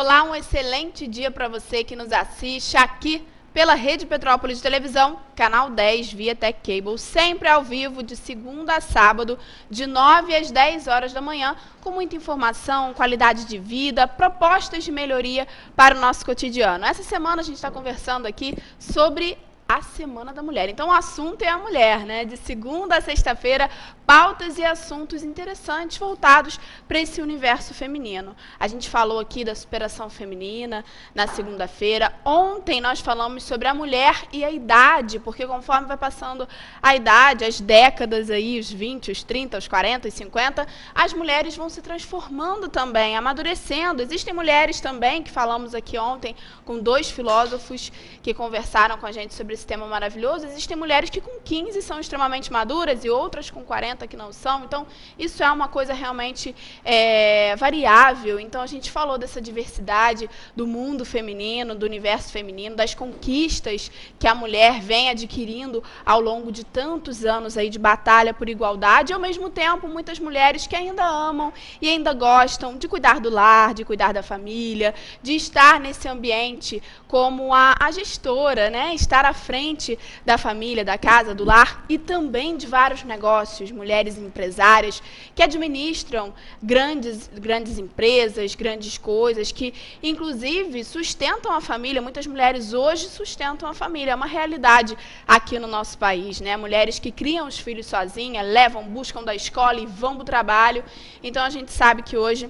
Olá, um excelente dia para você que nos assiste aqui pela Rede Petrópolis de Televisão, canal 10, via Tech Cable, sempre ao vivo, de segunda a sábado, de 9 às 10 horas da manhã, com muita informação, qualidade de vida, propostas de melhoria para o nosso cotidiano. Essa semana a gente está conversando aqui sobre a Semana da Mulher. Então, o assunto é a mulher, né? De segunda a sexta-feira, pautas e assuntos interessantes voltados para esse universo feminino. A gente falou aqui da superação feminina na segunda-feira. Ontem nós falamos sobre a mulher e a idade, porque conforme vai passando a idade, as décadas aí, os 20, os 30, os 40, os 50, as mulheres vão se transformando também, amadurecendo. Existem mulheres também, que falamos aqui ontem com 2 filósofos que conversaram com a gente sobre esse tema maravilhoso. Existem mulheres que com 15 são extremamente maduras e outras com 40 que não são. Então, isso é uma coisa realmente variável. Então, a gente falou dessa diversidade do mundo feminino, do universo feminino, das conquistas que a mulher vem adquirindo ao longo de tantos anos aí de batalha por igualdade, e ao mesmo tempo muitas mulheres que ainda amam e ainda gostam de cuidar do lar, de cuidar da família, de estar nesse ambiente como a gestora, né? Estar à frente da família, da casa, do lar e também de vários negócios, mulheres empresárias que administram grandes empresas, grandes coisas, que inclusive sustentam a família. Muitas mulheres hoje sustentam a família, é uma realidade aqui no nosso país, né? Mulheres que criam os filhos sozinhas, levam, buscam da escola e vão para o trabalho. Então a gente sabe que hoje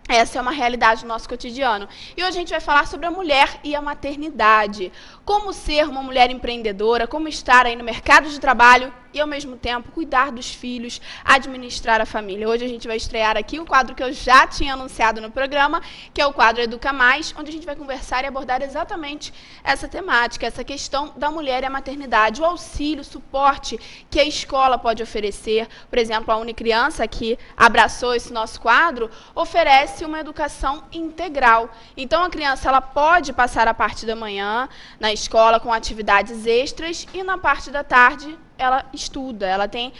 essa é uma realidade do nosso cotidiano. E hoje a gente vai falar sobre a mulher e a maternidade. Como ser uma mulher empreendedora, como estar aí no mercado de trabalho e, ao mesmo tempo, cuidar dos filhos, administrar a família. Hoje a gente vai estrear aqui um quadro que eu já tinha anunciado no programa, que é o quadro Educa Mais, onde a gente vai conversar e abordar exatamente essa temática, essa questão da mulher e a maternidade, o auxílio, o suporte que a escola pode oferecer. Por exemplo, a Unicriança, que abraçou esse nosso quadro, oferece uma educação integral. Então, a criança ela pode passar a parte da manhã na escola com atividades extras e na parte da tarde ela estuda, ela tem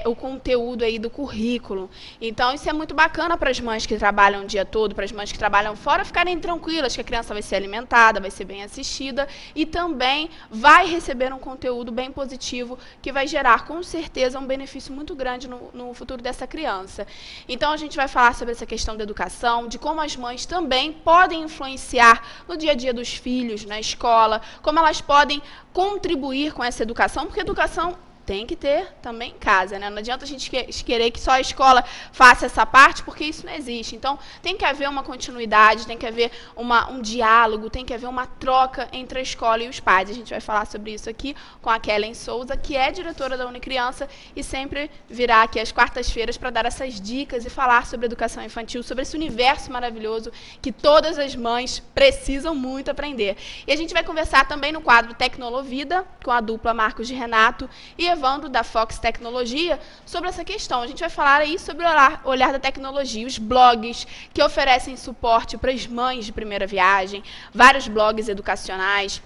o conteúdo aí do currículo. Então, isso é muito bacana para as mães que trabalham o dia todo, para as mães que trabalham fora, ficarem tranquilas que a criança vai ser alimentada, vai ser bem assistida e também vai receber um conteúdo bem positivo que vai gerar, com certeza, um benefício muito grande no futuro dessa criança. Então, a gente vai falar sobre essa questão da educação, de como as mães também podem influenciar no dia a dia dos filhos, na escola, como elas podem contribuir com essa educação, porque educação tem que ter também em casa, né? Não adianta a gente querer que só a escola faça essa parte, porque isso não existe. Então, tem que haver uma continuidade, tem que haver um diálogo, tem que haver uma troca entre a escola e os pais. A gente vai falar sobre isso aqui com a Kellen Souza, que é diretora da Unicriança e sempre virá aqui às quartas-feiras para dar essas dicas e falar sobre educação infantil, sobre esse universo maravilhoso que todas as mães precisam muito aprender. E a gente vai conversar também no quadro Tecnolovida, com a dupla Marcos de Renato e Evandro, da Fox Tecnologia, sobre essa questão. A gente vai falar aí sobre o olhar da tecnologia, os blogs que oferecem suporte para as mães de primeira viagem, vários blogs educacionais,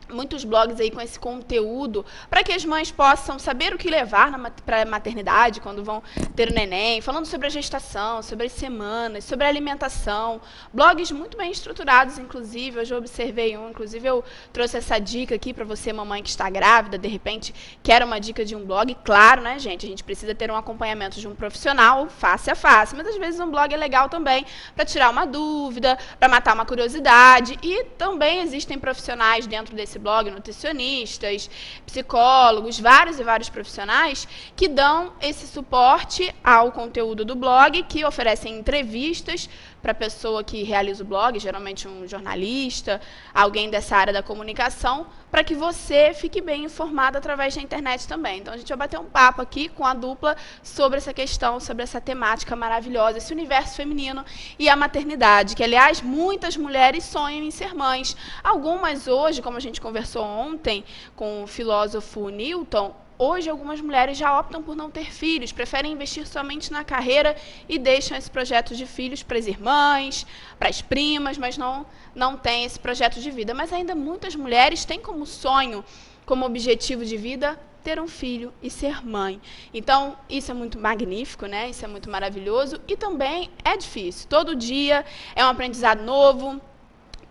muitos blogs aí com esse conteúdo para que as mães possam saber o que levar para a maternidade quando vão ter o neném, falando sobre a gestação, sobre as semanas, sobre a alimentação, blogs muito bem estruturados, inclusive. Hoje eu observei inclusive eu trouxe essa dica aqui para você, mamãe que está grávida, de repente quer uma dica de um blog. Claro, né, gente, a gente precisa ter um acompanhamento de um profissional face a face, mas às vezes um blog é legal também para tirar uma dúvida, para matar uma curiosidade. E também existem profissionais dentro desse blog, nutricionistas, psicólogos, vários e vários profissionais que dão esse suporte ao conteúdo do blog, que oferecem entrevistas para a pessoa que realiza o blog, geralmente um jornalista, alguém dessa área da comunicação, para que você fique bem informado através da internet também. Então, a gente vai bater um papo aqui com a dupla sobre essa questão, sobre essa temática maravilhosa, esse universo feminino e a maternidade, que, aliás, muitas mulheres sonham em ser mães. Algumas hoje, como a gente conversou ontem com o filósofo Newton, hoje algumas mulheres já optam por não ter filhos, preferem investir somente na carreira e deixam esse projeto de filhos para as irmãs, para as primas, mas não têm esse projeto de vida. Mas ainda muitas mulheres têm como sonho, como objetivo de vida, ter um filho e ser mãe. Então, isso é muito magnífico, né? Isso é muito maravilhoso e também é difícil. Todo dia é um aprendizado novo.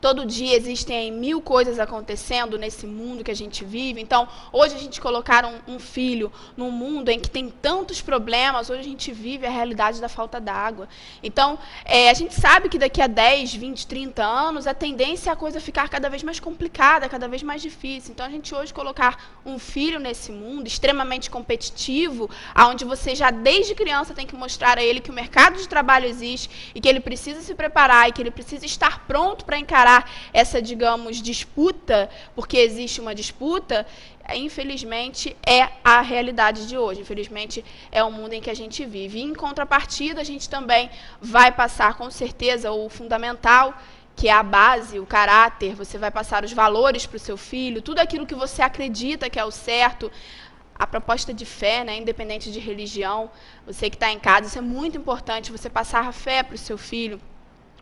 Todo dia existem 1000 coisas acontecendo nesse mundo que a gente vive. Então, hoje a gente colocar um filho num mundo em que tem tantos problemas, hoje a gente vive a realidade da falta d'água. Então, a gente sabe que daqui a 10, 20, 30 anos, a tendência é a coisa ficar cada vez mais complicada, cada vez mais difícil. Então, a gente hoje colocar um filho nesse mundo extremamente competitivo, onde você já desde criança tem que mostrar a ele que o mercado de trabalho existe e que ele precisa se preparar e que ele precisa estar pronto para encarar essa, digamos, disputa, porque existe uma disputa, infelizmente, é a realidade de hoje. Infelizmente, é o mundo em que a gente vive. E, em contrapartida, a gente também vai passar, com certeza, o fundamental, que é a base, o caráter, você vai passar os valores para o seu filho, tudo aquilo que você acredita que é o certo, a proposta de fé, né, independente de religião. Você que está em casa, isso é muito importante, você passar a fé para o seu filho.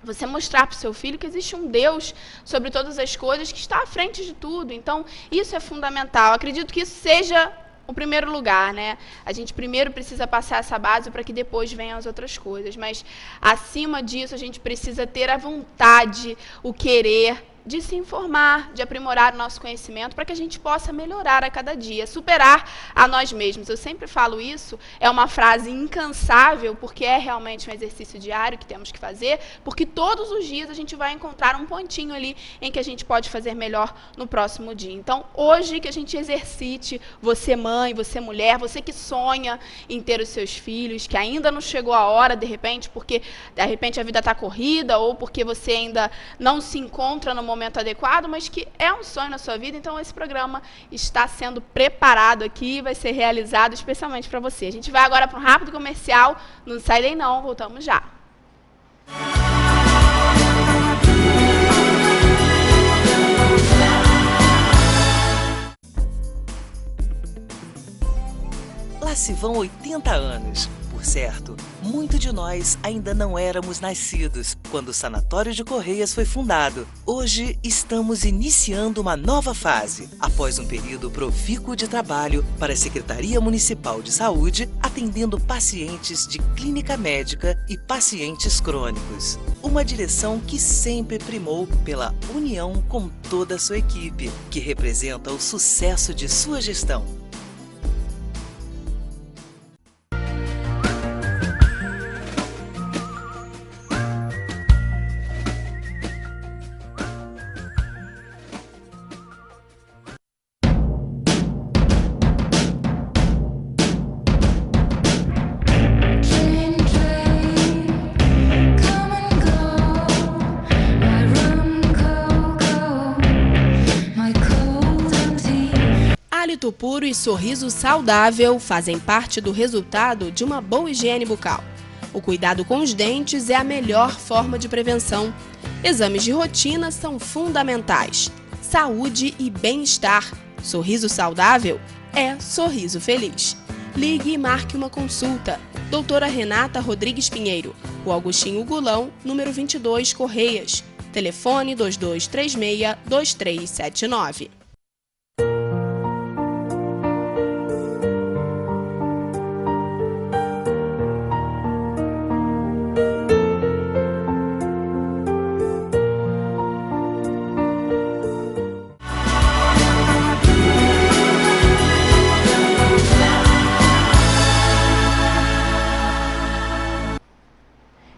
Você mostrar para o seu filho que existe um Deus sobre todas as coisas, que está à frente de tudo. Então, isso é fundamental. Acredito que isso seja o primeiro lugar, né? A gente primeiro precisa passar essa base para que depois venham as outras coisas. Mas, acima disso, a gente precisa ter a vontade, o querer de se informar, de aprimorar o nosso conhecimento para que a gente possa melhorar a cada dia, superar a nós mesmos. Eu sempre falo isso, é uma frase incansável, porque é realmente um exercício diário que temos que fazer, porque todos os dias a gente vai encontrar um pontinho ali em que a gente pode fazer melhor no próximo dia. Então, hoje que a gente exercite, você mãe, você mulher, você que sonha em ter os seus filhos, que ainda não chegou a hora, de repente, porque de repente a vida está corrida, ou porque você ainda não se encontra no momento adequado, mas que é um sonho na sua vida. Então, esse programa está sendo preparado aqui, vai ser realizado especialmente para você. A gente vai agora para um rápido comercial. Não sai daí não, voltamos já. Lá se vão 80 anos. Por certo, muitos de nós ainda não éramos nascidos quando o Sanatório de Correias foi fundado. Hoje estamos iniciando uma nova fase, após um período profícuo de trabalho para a Secretaria Municipal de Saúde, atendendo pacientes de clínica médica e pacientes crônicos. Uma direção que sempre primou pela união com toda a sua equipe, que representa o sucesso de sua gestão. Hálito puro e sorriso saudável fazem parte do resultado de uma boa higiene bucal. O cuidado com os dentes é a melhor forma de prevenção. Exames de rotina são fundamentais. Saúde e bem-estar. Sorriso saudável é sorriso feliz. Ligue e marque uma consulta. Doutora Renata Rodrigues Pinheiro, o Augustinho Gulão, número 22, Correias. Telefone 2236-2379.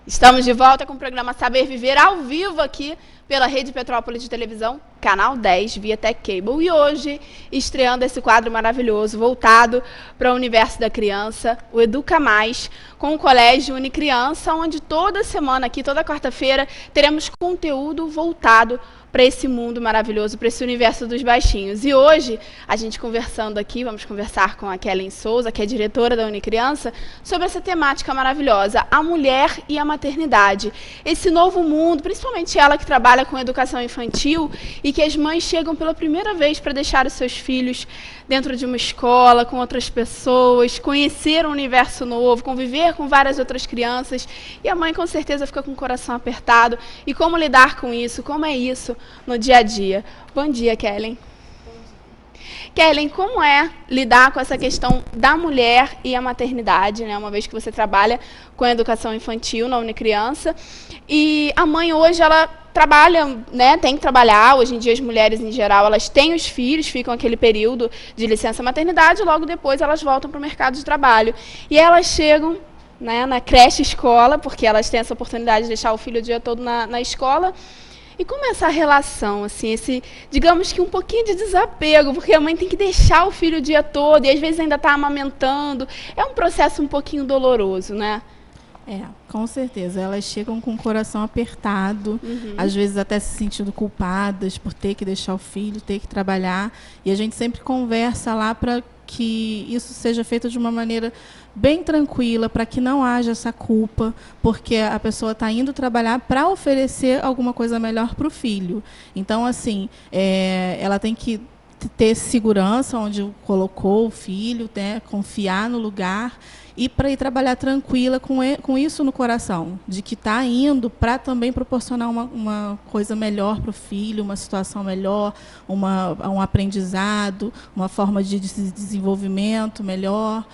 Estamos de volta com o programa Saber Viver ao vivo aqui pela Rede Petrópolis de Televisão, canal 10, via Tech Cable. E hoje, estreando esse quadro maravilhoso, voltado para o universo da criança, o Educa Mais, com o Colégio Unicriança, onde toda semana aqui, toda quarta-feira, teremos conteúdo voltado para esse mundo maravilhoso, para esse universo dos baixinhos. E hoje, a gente conversando aqui, vamos conversar com a Kellen Souza, que é diretora da Unicriança, sobre essa temática maravilhosa, a mulher e a maternidade. Esse novo mundo, principalmente ela que trabalha com educação infantil e que as mães chegam pela primeira vez para deixar os seus filhos dentro de uma escola, com outras pessoas, conhecer um universo novo, conviver com várias outras crianças. E a mãe com certeza fica com o coração apertado. E como lidar com isso? Como é isso no dia a dia? Bom dia, Kellen. Kellen, como é lidar com essa questão da mulher e a maternidade, né? Uma vez que você trabalha com a educação infantil na Unicriança. E a mãe hoje, ela trabalha, né? Tem que trabalhar. Hoje em dia, as mulheres, em geral, elas têm os filhos, ficam aquele período de licença maternidade, e logo depois elas voltam para o mercado de trabalho. E elas chegam, né, na creche escola, porque elas têm essa oportunidade de deixar o filho o dia todo na escola. E como é essa relação, assim, digamos que um pouquinho de desapego, porque a mãe tem que deixar o filho o dia todo e às vezes ainda está amamentando. É um processo um pouquinho doloroso, né? Com certeza. Elas chegam com o coração apertado, às vezes até se sentindo culpadas por ter que deixar o filho, ter que trabalhar. E a gente sempre conversa lá para que isso seja feito de uma maneira bem tranquila, para que não haja essa culpa, porque a pessoa está indo trabalhar para oferecer alguma coisa melhor para o filho. Então, assim, ela tem que ter segurança onde colocou o filho, né, confiar no lugar, e para ir trabalhar tranquila com isso no coração, de que está indo para também proporcionar uma coisa melhor para o filho, uma situação melhor, um aprendizado, uma forma de desenvolvimento melhor.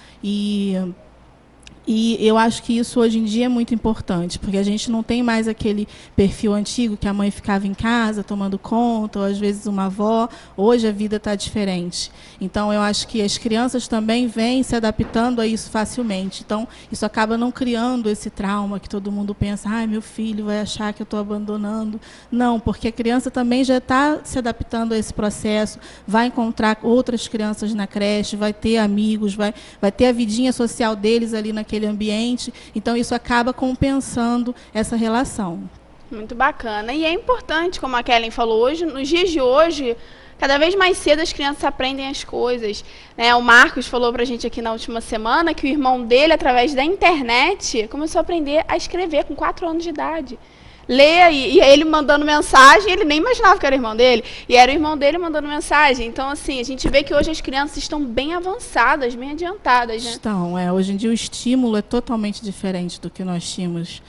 E eu acho que isso hoje em dia é muito importante, porque a gente não tem mais aquele perfil antigo que a mãe ficava em casa tomando conta, ou às vezes uma avó. Hoje a vida está diferente. Então, eu acho que as crianças também vêm se adaptando a isso facilmente. Então, isso acaba não criando esse trauma que todo mundo pensa, meu filho vai achar que eu estou abandonando. Não, porque a criança também já está se adaptando a esse processo, vai encontrar outras crianças na creche, vai ter amigos, vai ter a vidinha social deles ali naquele ambiente, então isso acaba compensando essa relação. Muito bacana. E é importante, como a Kellen falou, hoje, nos dias de hoje, cada vez mais cedo as crianças aprendem as coisas, né? O Marcos falou pra gente aqui na última semana que o irmão dele, através da internet, começou a aprender a escrever com 4 anos de idade. Ler, e ele mandando mensagem, ele nem imaginava que era o irmão dele, e era o irmão dele mandando mensagem. Então, assim, a gente vê que hoje as crianças estão bem avançadas, bem adiantadas, né? Estão, hoje em dia o estímulo é totalmente diferente do que nós tínhamos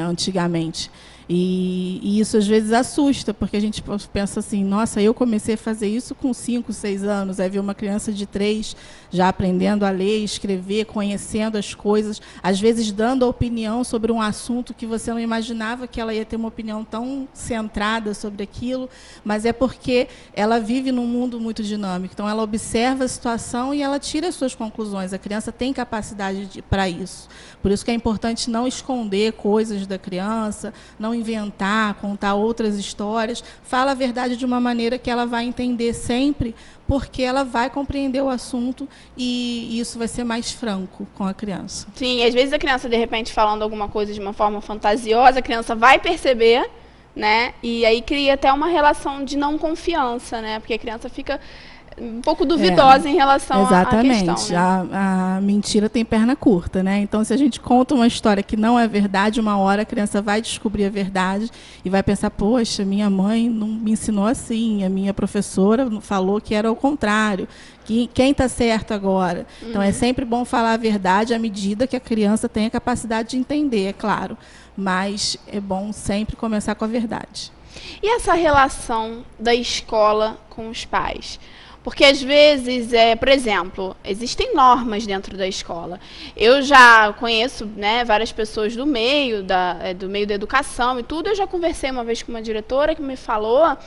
antigamente. E isso às vezes assusta, porque a gente pensa assim, nossa, eu comecei a fazer isso com 5, 6 anos, aí ver uma criança de 3 já aprendendo a ler, escrever, conhecendo as coisas, às vezes dando a opinião sobre um assunto que você não imaginava que ela ia ter uma opinião tão centrada sobre aquilo, mas é porque ela vive num mundo muito dinâmico, então ela observa a situação e ela tira as suas conclusões, a criança tem capacidade para isso. Por isso que é importante não esconder coisas da criança, não inventar, contar outras histórias, fala a verdade de uma maneira que ela vai entender sempre, porque ela vai compreender o assunto e isso vai ser mais franco com a criança. Sim, às vezes a criança, de repente, falando alguma coisa de uma forma fantasiosa, a criança vai perceber, né? E aí cria até uma relação de não confiança, né? Porque a criança fica um pouco duvidosa em relação à questão. Exatamente. Né? A mentira tem perna curta, né? Então, se a gente conta uma história que não é verdade, uma hora a criança vai descobrir a verdade e vai pensar, poxa, minha mãe não me ensinou assim, a minha professora falou que era o contrário. Quem está certo agora? Então, é sempre bom falar a verdade à medida que a criança tem a capacidade de entender, é claro. Mas é bom sempre começar com a verdade. E essa relação da escola com os pais? Porque, às vezes, por exemplo, existem normas dentro da escola. Eu já conheço, né, várias pessoas do meio da educação e tudo. Eu já conversei uma vez com uma diretora que me falou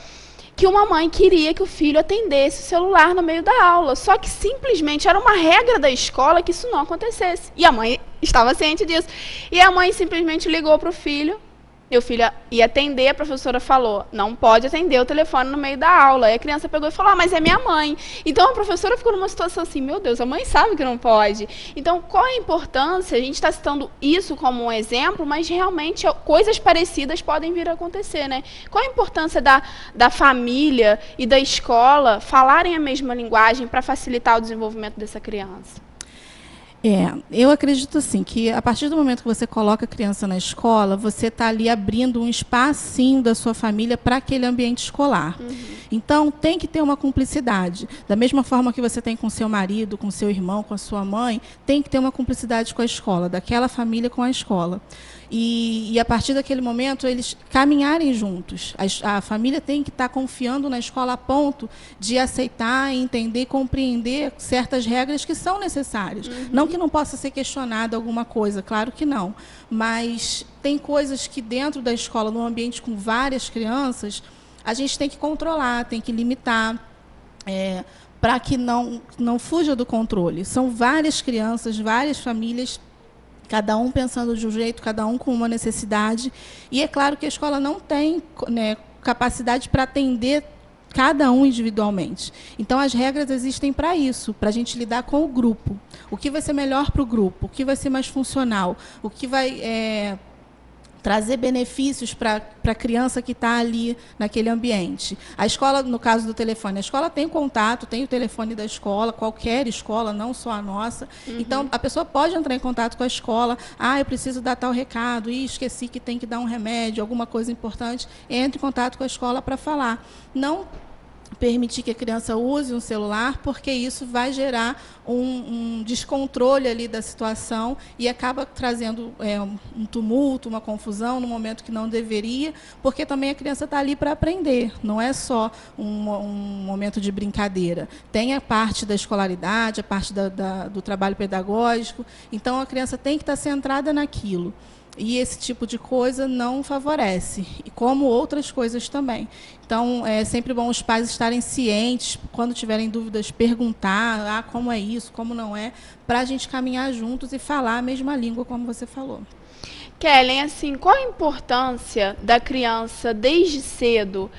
que uma mãe queria que o filho atendesse o celular no meio da aula. Só que, simplesmente, era uma regra da escola que isso não acontecesse. E a mãe estava ciente disso. E a mãe simplesmente ligou para o filho. E o filho ia atender, a professora falou, não pode atender o telefone no meio da aula. Aí a criança pegou e falou, mas é minha mãe. Então a professora ficou numa situação assim, meu Deus, a mãe sabe que não pode. Então qual a importância? A gente está citando isso como um exemplo, mas realmente coisas parecidas podem vir a acontecer, né? Qual a importância da família e da escola falarem a mesma linguagem para facilitar o desenvolvimento dessa criança? Eu acredito assim, que a partir do momento que você coloca a criança na escola, você está ali abrindo um espacinho da sua família para aquele ambiente escolar. Então, tem que ter uma cumplicidade. Da mesma forma que você tem com seu marido, com seu irmão, com a sua mãe, tem que ter uma cumplicidade com a escola, daquela família com a escola. E a partir daquele momento, eles caminharem juntos. A família tem que estar confiando na escola a ponto de aceitar, entender e compreender certas regras que são necessárias. Não que não possa ser questionada alguma coisa, claro que não. Mas tem coisas que dentro da escola, num ambiente com várias crianças, a gente tem que controlar, tem que limitar, para que não fuja do controle. São várias crianças, várias famílias, cada um pensando de um jeito, cada um com uma necessidade. E é claro que a escola não tem, né, capacidade para atender cada um individualmente. Então, as regras existem para isso, para a gente lidar com o grupo. O que vai ser melhor para o grupo, o que vai ser mais funcional, o que vai trazer benefícios para a criança que está ali naquele ambiente. A escola, no caso do telefone, a escola tem contato, tem o telefone da escola, qualquer escola, não só a nossa. Então, a pessoa pode entrar em contato com a escola. Eu preciso dar tal recado, esqueci que tem que dar um remédio, alguma coisa importante. Entre em contato com a escola para falar. Não permitir que a criança use um celular, porque isso vai gerar um descontrole ali da situação e acaba trazendo um tumulto, uma confusão no momento que não deveria, porque também a criança está ali para aprender, não é só um momento de brincadeira. Tem a parte da escolaridade, a parte do trabalho pedagógico, então a criança tem que estar centrada naquilo. E esse tipo de coisa não favorece, e como outras coisas também. Então, é sempre bom os pais estarem cientes, quando tiverem dúvidas, perguntar como é isso, como não é, para a gente caminhar juntos e falar a mesma língua, como você falou. Kellen, assim, qual a importância da criança, desde cedo,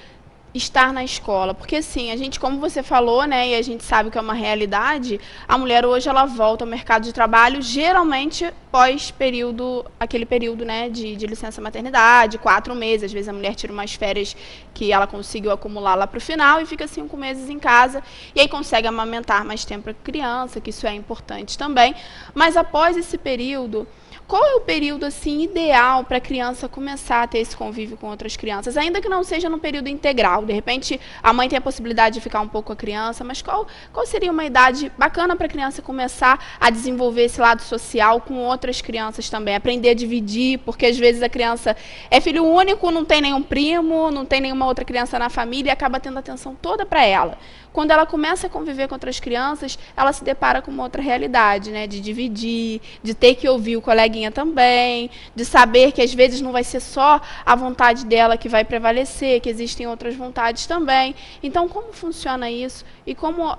estar na escola? Porque, assim, a gente, como você falou, né, e a gente sabe que é uma realidade, a mulher hoje, ela volta ao mercado de trabalho, geralmente pós-período, aquele período, né, de licença maternidade, 4 meses, às vezes a mulher tira umas férias que ela conseguiu acumular lá para o final e fica 5 meses em casa, e aí consegue amamentar mais tempo para a criança, que isso é importante também, mas após esse período, qual é o período assim ideal para a criança começar a ter esse convívio com outras crianças, ainda que não seja no período integral? De repente, a mãe tem a possibilidade de ficar um pouco com a criança, mas qual seria uma idade bacana para a criança começar a desenvolver esse lado social com outras crianças também? Aprender a dividir, porque às vezes a criança é filho único, não tem nenhum primo, não tem nenhuma outra criança na família e acaba tendo a atenção toda para ela. Quando ela começa a conviver com outras crianças, ela se depara com uma outra realidade, né? De dividir, de ter que ouvir o coleguinha também, de saber que às vezes não vai ser só a vontade dela que vai prevalecer, que existem outras vontades também. Então, como funciona isso e como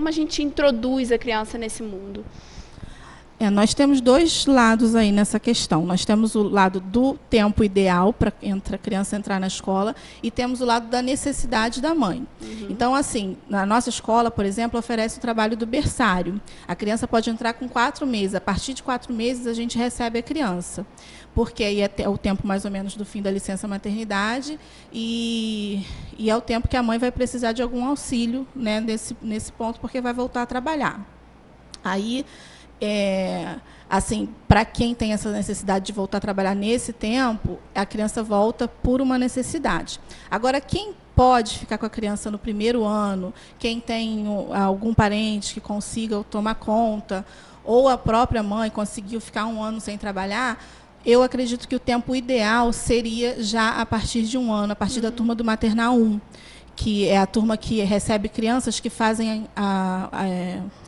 a gente introduz a criança nesse mundo? Nós temos 2 lados aí nessa questão. Nós temos o lado do tempo ideal para a criança entrar na escola e temos o lado da necessidade da mãe. Então, assim, na nossa escola, por exemplo, oferece o trabalho do berçário. A criança pode entrar com 4 meses. A partir de 4 meses, a gente recebe a criança, porque aí é o tempo mais ou menos do fim da licença maternidade e é o tempo que a mãe vai precisar de algum auxílio, né, nesse ponto, porque vai voltar a trabalhar. Aí, assim, para quem tem essa necessidade de voltar a trabalhar nesse tempo, a criança volta por uma necessidade. Agora, quem pode ficar com a criança no primeiro ano, quem tem algum parente que consiga tomar conta, ou a própria mãe conseguiu ficar 1 ano sem trabalhar, eu acredito que o tempo ideal seria já a partir de 1 ano, a partir da turma do maternal 1. Que é a turma que recebe crianças que fazem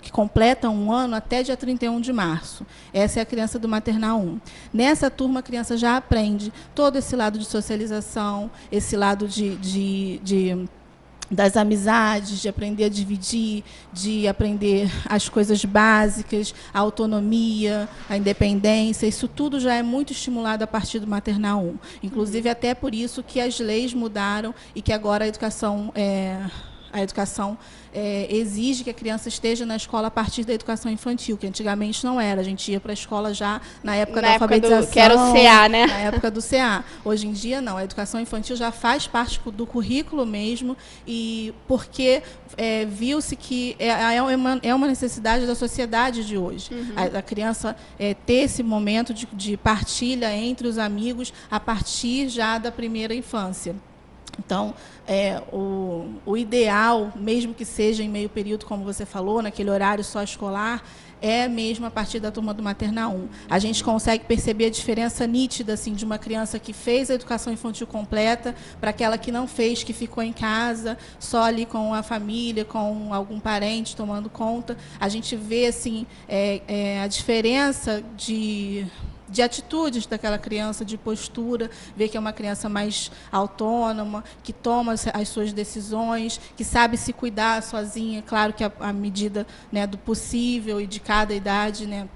que completam 1 ano até dia 31 de março. Essa é a criança do maternal 1. Nessa turma, a criança já aprende todo esse lado de socialização, esse lado das amizades, de aprender a dividir, de aprender as coisas básicas, a autonomia, a independência. Isso tudo já é muito estimulado a partir do maternal 1. Inclusive, até por isso que as leis mudaram e que agora a educação a educação exige que a criança esteja na escola a partir da educação infantil, que antigamente não era. A gente ia para a escola já na época da alfabetização. Que era o CA, né? Na época do CA. Hoje em dia, não. A educação infantil já faz parte do currículo mesmo, e porque viu-se que é uma necessidade da sociedade de hoje. A criança ter esse momento de partilha entre os amigos a partir já da primeira infância. Então, o ideal, mesmo que seja em meio período, como você falou, naquele horário só escolar, é mesmo a partir da turma do Maternal 1. A gente consegue perceber a diferença nítida assim, de uma criança que fez a educação infantil completa para aquela que não fez, que ficou em casa, só ali com a família, com algum parente tomando conta. A gente vê assim, a diferença de atitudes daquela criança, de postura, ver que é uma criança mais autônoma, que toma as suas decisões, que sabe se cuidar sozinha, claro que à medida, né, do possível e de cada idade, né,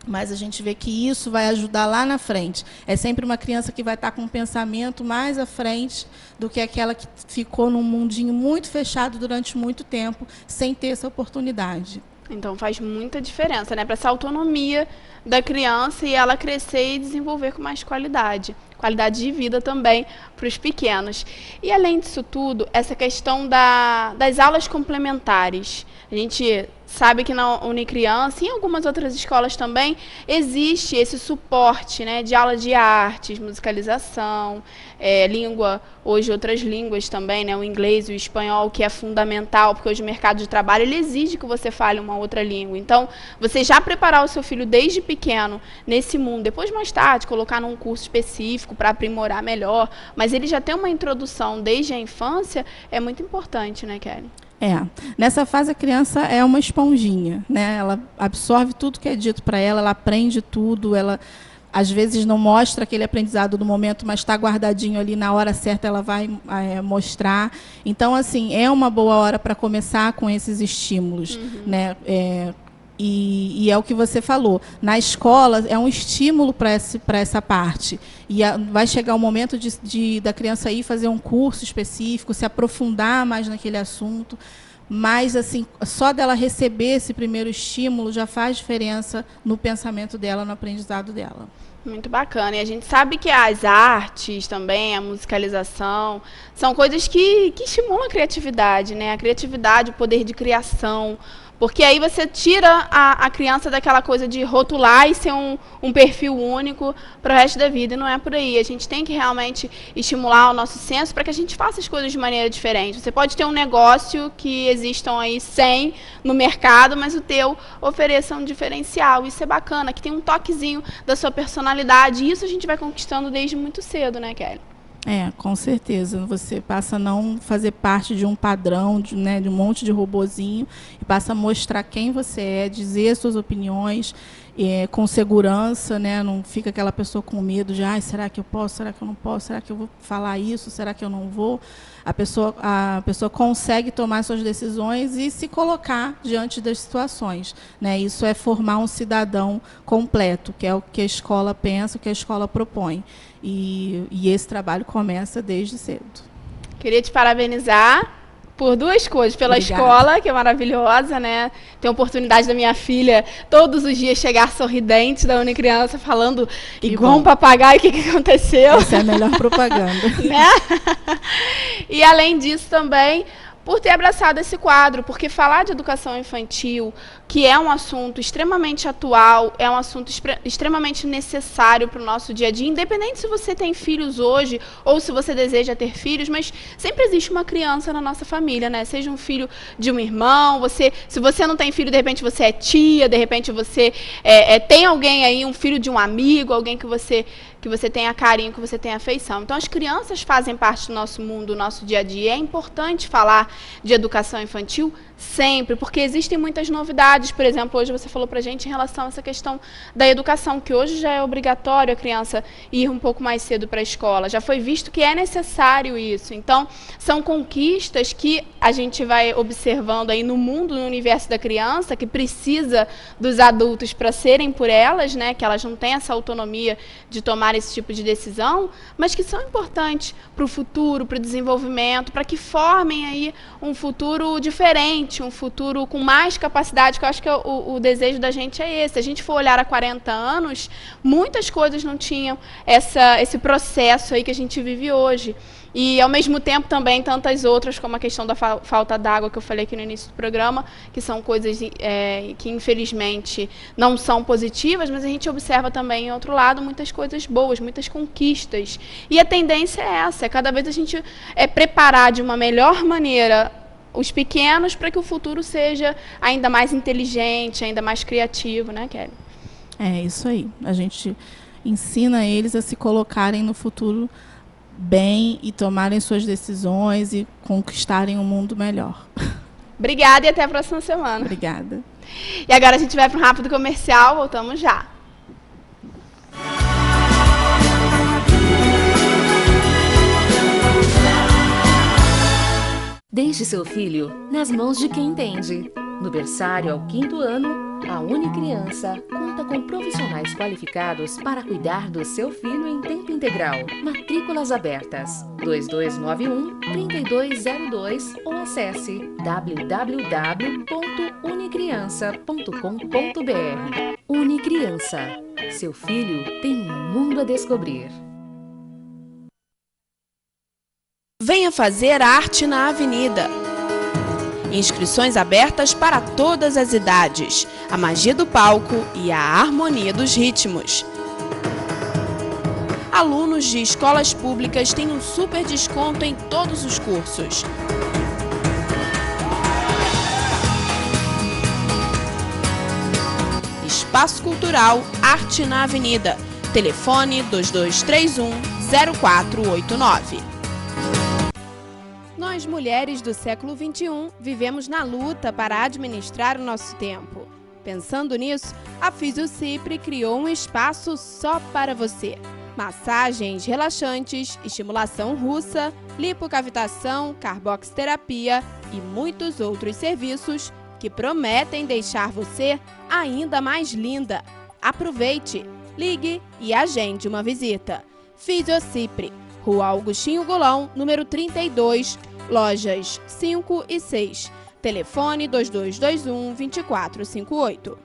mas a gente vê que isso vai ajudar lá na frente. É sempre uma criança que vai estar com um pensamento mais à frente do que aquela que ficou num mundinho muito fechado durante muito tempo, sem ter essa oportunidade. Então faz muita diferença, né, para essa autonomia da criança e ela crescer e desenvolver com mais qualidade de vida também para os pequenos. E além disso tudo, essa questão das aulas complementares. A gente sabe que na Unicriança e em algumas outras escolas também existe esse suporte, né, de aula de artes, musicalização, língua, hoje outras línguas também, né, o inglês e o espanhol, que é fundamental, porque hoje o mercado de trabalho ele exige que você fale uma outra língua. Então, você já preparar o seu filho desde pequeno nesse mundo, depois mais tarde colocar num curso específico para aprimorar melhor, mas ele já tem uma introdução desde a infância, é muito importante, né, Kelly? Nessa fase a criança é uma esponjinha, né? Ela absorve tudo que é dito para ela aprende tudo, ela às vezes não mostra aquele aprendizado no momento, mas está guardadinho ali, na hora certa ela vai mostrar. Então, assim, é uma boa hora para começar com esses estímulos, né? E é o que você falou, na escola é um estímulo para essa parte. E vai chegar o momento da criança ir fazer um curso específico, se aprofundar mais naquele assunto. Mas, assim, só dela receber esse primeiro estímulo já faz diferença no pensamento dela, no aprendizado dela. Muito bacana. E a gente sabe que as artes também, a musicalização, são coisas que estimulam a criatividade, né? A criatividade, o poder de criação. Porque aí você tira a criança daquela coisa de rotular e ser um perfil único para o resto da vida. E não é por aí. A gente tem que realmente estimular o nosso senso para que a gente faça as coisas de maneira diferente. Você pode ter um negócio que existam aí 100 no mercado, mas o teu ofereça um diferencial. Isso é bacana, que tem um toquezinho da sua personalidade. E isso a gente vai conquistando desde muito cedo, né, Kelly? Com certeza. Você passa a não fazer parte de um padrão, de um monte de robozinho, e passa a mostrar quem você é, dizer as suas opiniões com segurança, né? Não fica aquela pessoa com medo de, será que eu posso, será que eu não posso, será que eu vou falar isso, será que eu não vou? A pessoa consegue tomar suas decisões e se colocar diante das situações, né? Isso é formar um cidadão completo, que é o que a escola pensa, o que a escola propõe. E esse trabalho começa desde cedo. Queria te parabenizar por duas coisas. Pela Obrigada. Escola, que é maravilhosa, né? Tem a oportunidade da minha filha todos os dias chegar sorridente da Unicriança, falando igual um papagaio o que aconteceu. Essa é a melhor propaganda. Né? E além disso também, por ter abraçado esse quadro, porque falar de educação infantil, que é um assunto extremamente atual, é um assunto extremamente necessário para o nosso dia a dia, independente se você tem filhos hoje ou se você deseja ter filhos, mas sempre existe uma criança na nossa família, né? Seja um filho de um irmão, se você não tem filho, de repente você é tia, de repente você tem alguém aí, um filho de um amigo, alguém que você tenha carinho, que você tenha afeição. Então, as crianças fazem parte do nosso mundo, do nosso dia a dia. É importante falar de educação infantil sempre, porque existem muitas novidades. Por exemplo, hoje você falou para a gente em relação a essa questão da educação, que hoje já é obrigatório a criança ir um pouco mais cedo para a escola. Já foi visto que é necessário isso. Então, são conquistas que a gente vai observando aí no mundo, no universo da criança, que precisa dos adultos para serem por elas, né? Que elas não têm essa autonomia de tomar tomar esse tipo de decisão, mas que são importantes para o futuro, para o desenvolvimento, para que formem aí um futuro diferente, um futuro com mais capacidade, que eu acho que o desejo da gente é esse. Se a gente for olhar há 40 anos, muitas coisas não tinham esse processo aí que a gente vive hoje. E, ao mesmo tempo, também tantas outras, como a questão da falta d'água, que eu falei aqui no início do programa, que são coisas que, infelizmente, não são positivas, mas a gente observa também, em outro lado, muitas coisas boas, muitas conquistas. E a tendência é essa, cada vez a gente preparar de uma melhor maneira os pequenos para que o futuro seja ainda mais inteligente, ainda mais criativo, né, Kelly? É isso aí. A gente ensina eles a se colocarem no futuro bem e tomarem suas decisões e conquistarem um mundo melhor. Obrigada e até a próxima semana. Obrigada. E agora a gente vai para um rápido comercial, voltamos já. Deixe seu filho nas mãos de quem entende. No berçário ao 5º ano, a Unicriança conta com profissionais qualificados para cuidar do seu filho em tempo integral. Matrículas abertas. 2291-3202 ou acesse www.unicriança.com.br. Unicriança. Seu filho tem um mundo a descobrir. Venha fazer arte na Avenida. Inscrições abertas para todas as idades, a magia do palco e a harmonia dos ritmos. Alunos de escolas públicas têm um super desconto em todos os cursos. Espaço Cultural Arte na Avenida. Telefone 2231-0489. Nós, mulheres do século XXI, vivemos na luta para administrar o nosso tempo. Pensando nisso, a Fisiocipre criou um espaço só para você. Massagens relaxantes, estimulação russa, lipocavitação, carboxterapia e muitos outros serviços que prometem deixar você ainda mais linda. Aproveite, ligue e agende uma visita. Fisiocipre, Rua Augustinho Golão, número 32, lojas 5 e 6. Telefone 2221-2458.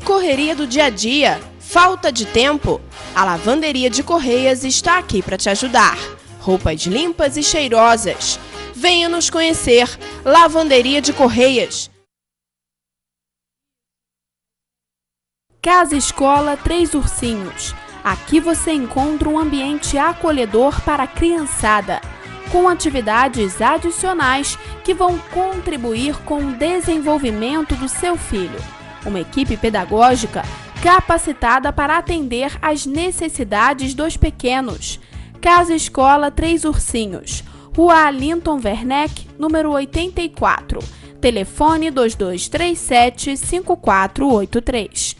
Correria do dia a dia, falta de tempo? A Lavanderia de Correias está aqui para te ajudar. Roupas limpas e cheirosas. Venha nos conhecer. Lavanderia de Correias. Casa Escola Três Ursinhos. Aqui você encontra um ambiente acolhedor para a criançada, com atividades adicionais que vão contribuir com o desenvolvimento do seu filho. Uma equipe pedagógica capacitada para atender às necessidades dos pequenos. Casa Escola Três Ursinhos, Rua Alinton Werneck, número 84. Telefone 2237-5483.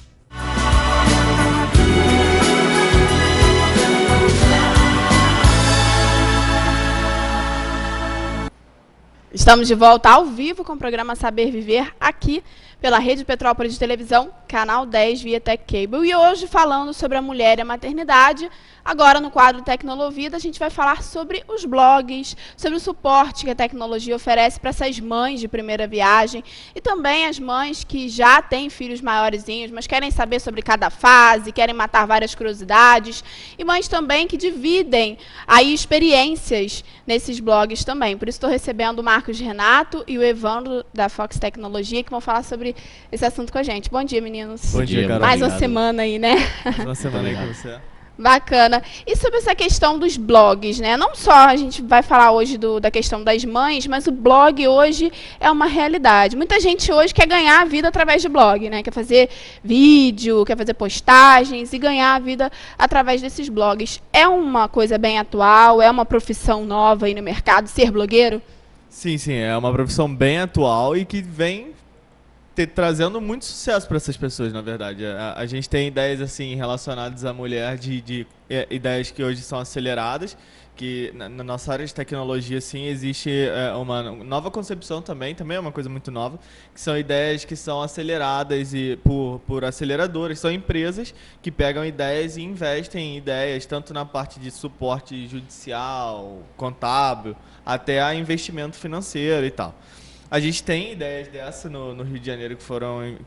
Estamos de volta ao vivo com o programa Saber Viver, aqui pela Rede Petrópolis de Televisão, canal 10 via Tech Cable. E hoje, falando sobre a mulher e a maternidade, agora no quadro Tecnolovida, a gente vai falar sobre os blogs, sobre o suporte que a tecnologia oferece para essas mães de primeira viagem e também as mães que já têm filhos maiorzinhos, mas querem saber sobre cada fase, querem matar várias curiosidades, e mães também que dividem aí experiências nesses blogs também. Por isso estou recebendo o Marcos Renato e o Evandro da Fox Tecnologia, que vão falar sobre esse assunto com a gente. Bom dia, meninos. Bom dia, Carol. Mais uma semana aí, né? Mais uma semana aí com você. Bacana. E sobre essa questão dos blogs, né? Não só a gente vai falar hoje da questão das mães, mas o blog hoje é uma realidade. Muita gente hoje quer ganhar a vida através de blog, né? Quer fazer vídeo, quer fazer postagens e ganhar a vida através desses blogs. É uma coisa bem atual? É uma profissão nova aí no mercado, ser blogueiro? Sim, é uma profissão bem atual e que vem trazendo muito sucesso para essas pessoas, na verdade. A gente tem ideias assim relacionadas à mulher, de ideias que hoje são aceleradas, que na nossa área de tecnologia assim, existe uma nova concepção também é uma coisa muito nova, que são ideias que são aceleradas por aceleradoras, são empresas que pegam ideias e investem em ideias, tanto na parte de suporte judicial, contábil, até a investimento financeiro e tal. A gente tem ideias dessa no Rio de Janeiro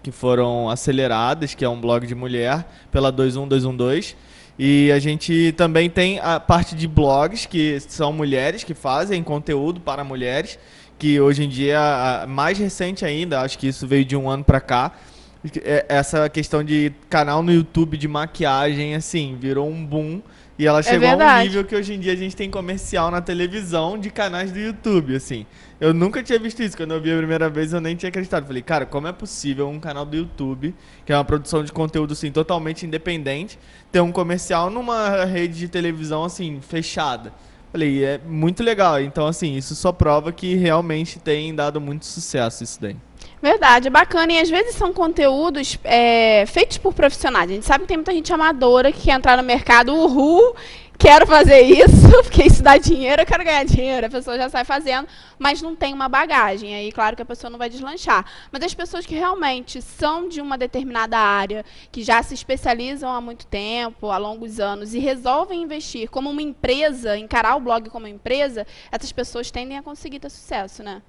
que foram aceleradas, que é um blog de mulher, pela 21212. E a gente também tem a parte de blogs, que são mulheres que fazem conteúdo para mulheres, que hoje em dia, mais recente ainda, acho que isso veio de um ano para cá, essa questão de canal no YouTube de maquiagem, assim, virou um boom. E ela chegou a um nível que hoje em dia a gente tem comercial na televisão de canais do YouTube, assim. Eu nunca tinha visto isso. Quando eu vi a primeira vez, eu nem tinha acreditado. Falei, cara, como é possível um canal do YouTube, que é uma produção de conteúdo, assim, totalmente independente, ter um comercial numa rede de televisão, assim, fechada? Falei, é muito legal. Então, assim, isso só prova que realmente tem dado muito sucesso isso daí. Verdade, é bacana. E às vezes são conteúdos feitos por profissionais. A gente sabe que tem muita gente amadora que quer entrar no mercado, quero fazer isso, porque isso dá dinheiro, eu quero ganhar dinheiro. A pessoa já sai fazendo, mas não tem uma bagagem. Aí, claro que a pessoa não vai deslanchar. Mas as pessoas que realmente são de uma determinada área, que já se especializam há muito tempo, há longos anos, e resolvem investir como uma empresa, encarar o blog como empresa, essas pessoas tendem a conseguir ter sucesso, né?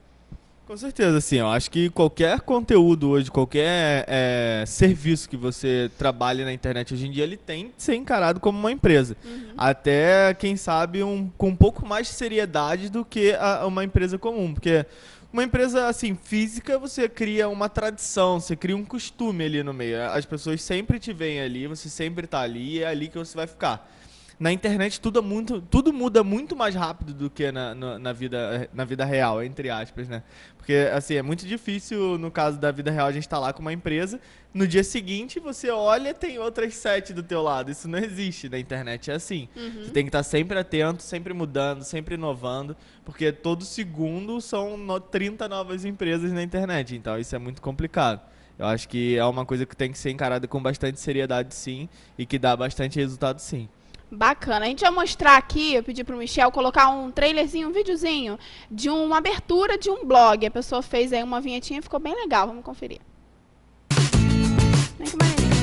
Com certeza, sim. Eu acho que qualquer conteúdo hoje, qualquer serviço que você trabalhe na internet hoje em dia, ele tem que ser encarado como uma empresa. Até, quem sabe, com um pouco mais de seriedade do que uma empresa comum. Porque uma empresa assim, física, você cria uma tradição, você cria um costume ali no meio. As pessoas sempre te veem ali, você sempre está ali e é ali que você vai ficar. Na internet tudo muda muito mais rápido do que na vida real, entre aspas, né? Porque, assim, é muito difícil, no caso da vida real, a gente tá lá com uma empresa, no dia seguinte você olha e tem outras 7 do teu lado. Isso não existe na internet, é assim. Você tem que estar sempre atento, sempre mudando, sempre inovando, porque todo segundo são 30 novas empresas na internet, então isso é muito complicado. Eu acho que é uma coisa que tem que ser encarada com bastante seriedade, sim, e que dá bastante resultado, sim. Bacana. A gente vai mostrar aqui, eu pedi pro Michel colocar um trailerzinho, um videozinho de uma abertura de um blog. A pessoa fez aí uma vinhetinha e ficou bem legal. Vamos conferir. Vem que maneirinho.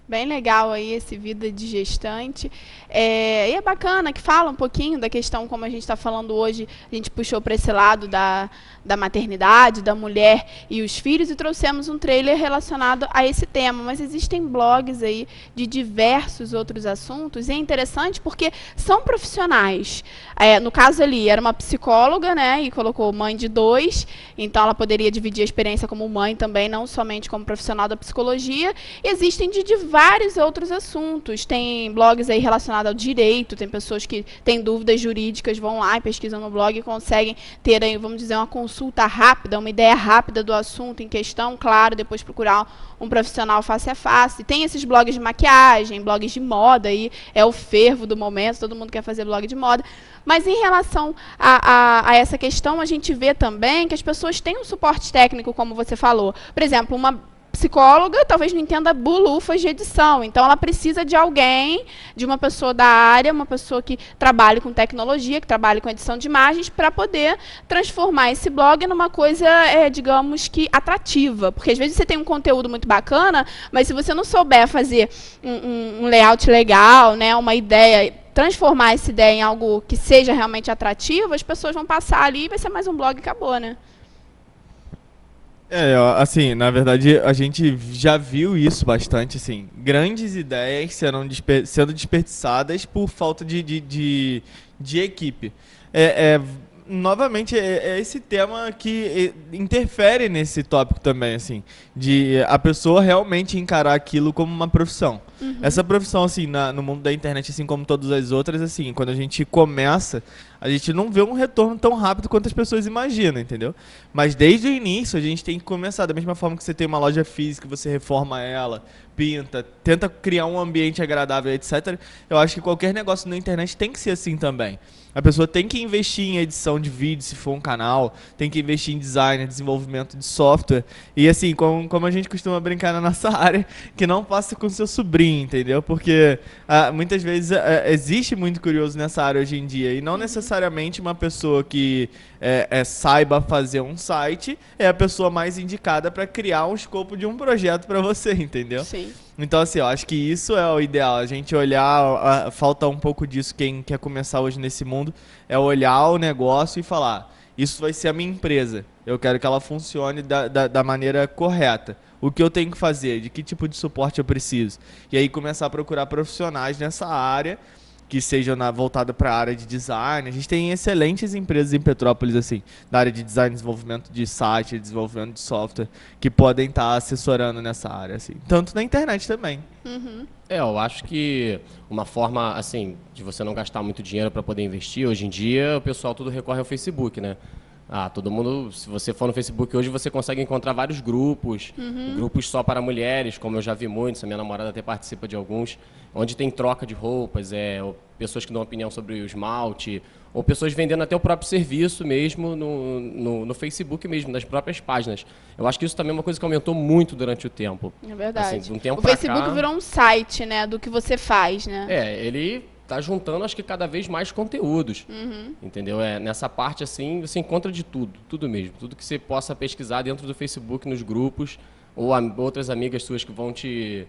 Bem legal aí esse Vida de Gestante. E é bacana que fala um pouquinho da questão, como a gente está falando hoje, a gente puxou para esse lado da maternidade, da mulher e os filhos, e trouxemos um trailer relacionado a esse tema. Mas existem blogs aí de diversos outros assuntos, e é interessante porque são profissionais. No caso ali, era uma psicóloga, né, e colocou mãe de 2, então ela poderia dividir a experiência como mãe também, não somente como profissional da psicologia. Existem de vários outros assuntos. Tem blogs aí relacionados ao direito, tem pessoas que têm dúvidas jurídicas, vão lá e pesquisam no blog e conseguem ter aí, vamos dizer, uma consulta rápida, uma ideia rápida do assunto em questão, claro, depois procurar um profissional face a face. Tem esses blogs de maquiagem, blogs de moda, aí é o fervo do momento, todo mundo quer fazer blog de moda. Mas em relação a essa questão, a gente vê também que as pessoas têm um suporte técnico, como você falou. Por exemplo, uma psicóloga talvez não entenda bulufas de edição, então ela precisa de alguém, de uma pessoa da área, uma pessoa que trabalhe com tecnologia, que trabalhe com edição de imagens, para poder transformar esse blog numa coisa, digamos que atrativa, porque às vezes você tem um conteúdo muito bacana, mas se você não souber fazer um layout legal, né, uma ideia, transformar essa ideia em algo que seja realmente atrativo, as pessoas vão passar ali e vai ser mais um blog e acabou, né? Assim, na verdade, a gente já viu isso bastante, assim, grandes ideias sendo desperdiçadas por falta de equipe. Novamente, é esse tema que interfere nesse tópico também, assim, de a pessoa realmente encarar aquilo como uma profissão. Essa profissão, assim, no mundo da internet, assim como todas as outras, assim, quando a gente começa, a gente não vê um retorno tão rápido quanto as pessoas imaginam, entendeu? Mas desde o início, a gente tem que começar, da mesma forma que você tem uma loja física, você reforma ela, pinta, tenta criar um ambiente agradável, etc. Eu acho que qualquer negócio na internet tem que ser assim também. A pessoa tem que investir em edição de vídeo, se for um canal, tem que investir em design, desenvolvimento de software. E assim, como a gente costuma brincar na nossa área, que não passa com seu sobrinho, entendeu? Porque muitas vezes existe muito curioso nessa área hoje em dia. E não necessariamente uma pessoa que saiba fazer um site é a pessoa mais indicada para criar um escopo de um projeto para você, entendeu? Sim. Então, assim, eu acho que isso é o ideal, a gente olhar, falta um pouco disso, quem quer começar hoje nesse mundo, é olhar o negócio e falar, isso vai ser a minha empresa, eu quero que ela funcione da maneira correta. O que eu tenho que fazer, de que tipo de suporte eu preciso. E aí começar a procurar profissionais nessa área, que sejam voltada para a área de design. A gente tem excelentes empresas em Petrópolis, assim, da área de design, desenvolvimento de site, desenvolvimento de software, que podem estar assessorando nessa área, assim. Tanto na internet também. Uhum. Eu acho que uma forma, assim, de você não gastar muito dinheiro para poder investir, hoje em dia o pessoal tudo recorre ao Facebook, né? Todo mundo, se você for no Facebook hoje, você consegue encontrar vários grupos, grupos só para mulheres, como eu já vi muitos, a minha namorada até participa de alguns, onde tem troca de roupas, ou pessoas que dão opinião sobre o esmalte, ou pessoas vendendo até o próprio serviço mesmo no Facebook mesmo, nas próprias páginas. Eu acho que isso também é uma coisa que aumentou muito durante o tempo. É verdade. Assim, de um tempo o Facebook cá, virou um site, né, do que você faz, né? Ele tá juntando, acho que cada vez mais conteúdos, entendeu? Nessa parte, assim, você encontra de tudo mesmo. Tudo que você possa pesquisar dentro do Facebook, nos grupos, ou outras amigas suas que vão te